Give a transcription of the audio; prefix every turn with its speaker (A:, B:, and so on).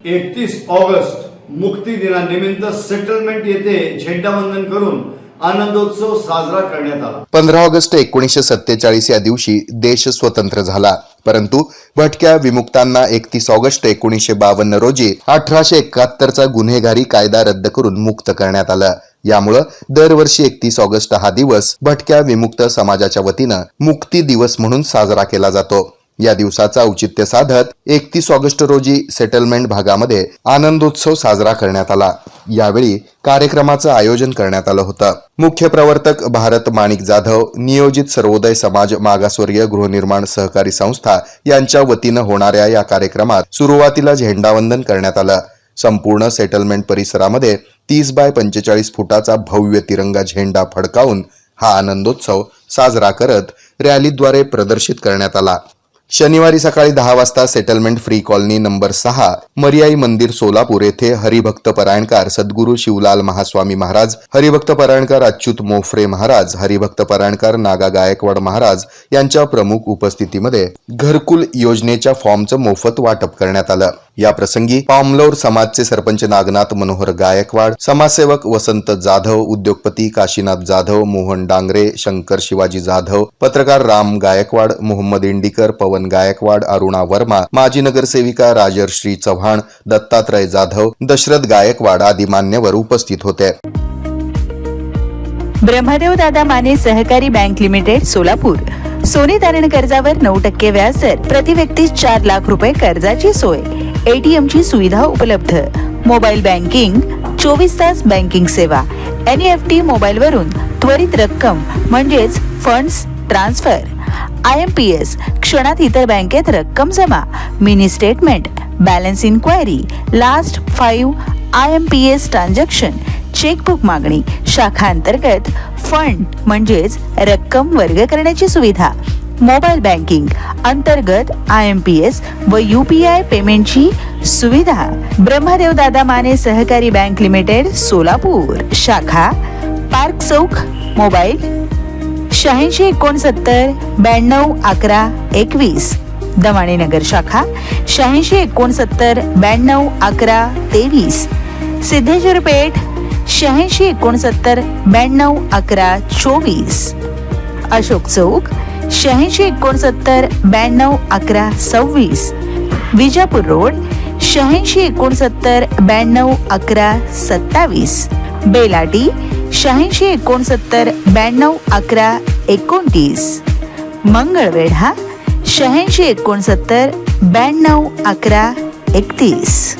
A: 31 August मुक्ती दिनानिमित्त settlement येथे झेंडावंदन करून आनंदोत्सव साजरा करण्यात आला।
B: 15 ऑगस्ट 1947 या दिवशी देश स्वतंत्र झाला, परंतु भटक्या विमुक्तांना 31 ऑगस्ट 1952 रोजी 1871चा गुन्हेगारी कायदा रद्द करून मुक्त करण्यात आलं। यामुळे दरवर्षी 31 ऑगस्ट हा दिवस भटक्या विमुक्त समाजाच्या वतीनं मुक्ती दिवस म्हणून साजरा केला जातो। या दिवसाचा औचित्य साधत 31 ऑगस्ट रोजी सेटलमेंट भागामध्ये आनंदोत्सव साजरा करण्यात आला। यावेळी कार्यक्रमाचं आयोजन करण्यात आलं होतं। मुख्य प्रवर्तक भारत माणिक जाधव, नियोजित सर्वोदय समाज मागासवर्गीय गृहनिर्माण सहकारी संस्था यांच्या वतीनं होणाऱ्या या कार्यक्रमात सुरुवातीला झेंडावंदन करण्यात आलं। संपूर्ण सेटलमेंट परिसरामध्ये 30 बाय 45 फुटाचा भव्य तिरंगा झेंडा फडकावून हा आनंदोत्सव साजरा करत रॅलीद्वारे प्रदर्शित करण्यात आला। शनिवारी सकाळी 10 वाजता settlement free colony number 6 Maryai मंदिर सोलापूर येथे हरिभक्त परायणकार सद्गुरू शिवलाल महास्वामी महाराज, हरिभक्त परायणकार अच्युत मोफरे महाराज, हरिभक्त परायणकार नागा गायकवाड महाराज यांच्या प्रमुख उपस्थितीमध्ये घरकुल योजनेच्या फॉर्मचं मोफत वाटप करण्यात आलं। या प्रसंगी पामलौर समाजचे सरपंच नागनाथ मनोहर गायकवाड, समाजसेवक वसंत जाधव, उद्योगपती काशीनाथ जाधव, मोहन डांगरे, शंकर शिवाजी जाधव, पत्रकार राम गायकवाड, मोहम्मद इंडिकर, पवन गायकवाड, अरुणा वर्मा, माजी नगरसेविका राजर्षी चव्हाण, दत्तात्रय जाधव, दशरथ गायकवाड आदी मान्यवर उपस्थित होते।
C: ब्रह्मदेव दादा माने सहकारी बँक लिमिटेड सोलापूर सोने तारण कर्जावर 9% व्याज दर, प्रति व्यक्ती 4 लाख रुपये कर्जाची सोय, ATM ची सुविधा उपलब्ध, मोबाईल बँकिंग, 24 तास बँकिंग सेवा, NEFT मोबाईल वरून त्वरित रक्कम म्हणजेच फंड्स ट्रान्सफर, IMPS क्षणात इतर बँकेत रक्कम जमा, mini statement, balance enquiry, last 5 IMPS transaction, chequebook मागणी, शाखा अंतर्गत फंड म्हणजेच रक्कम वर्ग करण्याची सुविधा, मोबाईल बँकिंग अंतर्गत IMPS व UPI पेमेंटची सुविधा। ब्रह्मदेव दादा माने सहकारी बँक लिमिटेड सोलापूर, शाखा पार्क चौक, मोबाईल 86 69 92 11 21, दमाणे नगर शाखा 86 69 92 11 23, सिद्धेश्वर पेठ 86 69 92 11 24, अशोक चौक 86 69 92 11 26, विजापूर रोड 86 69 92 11 27, बेलाटी 86 69 92 11 29, मंगळवेढा 86 69 92 11 31।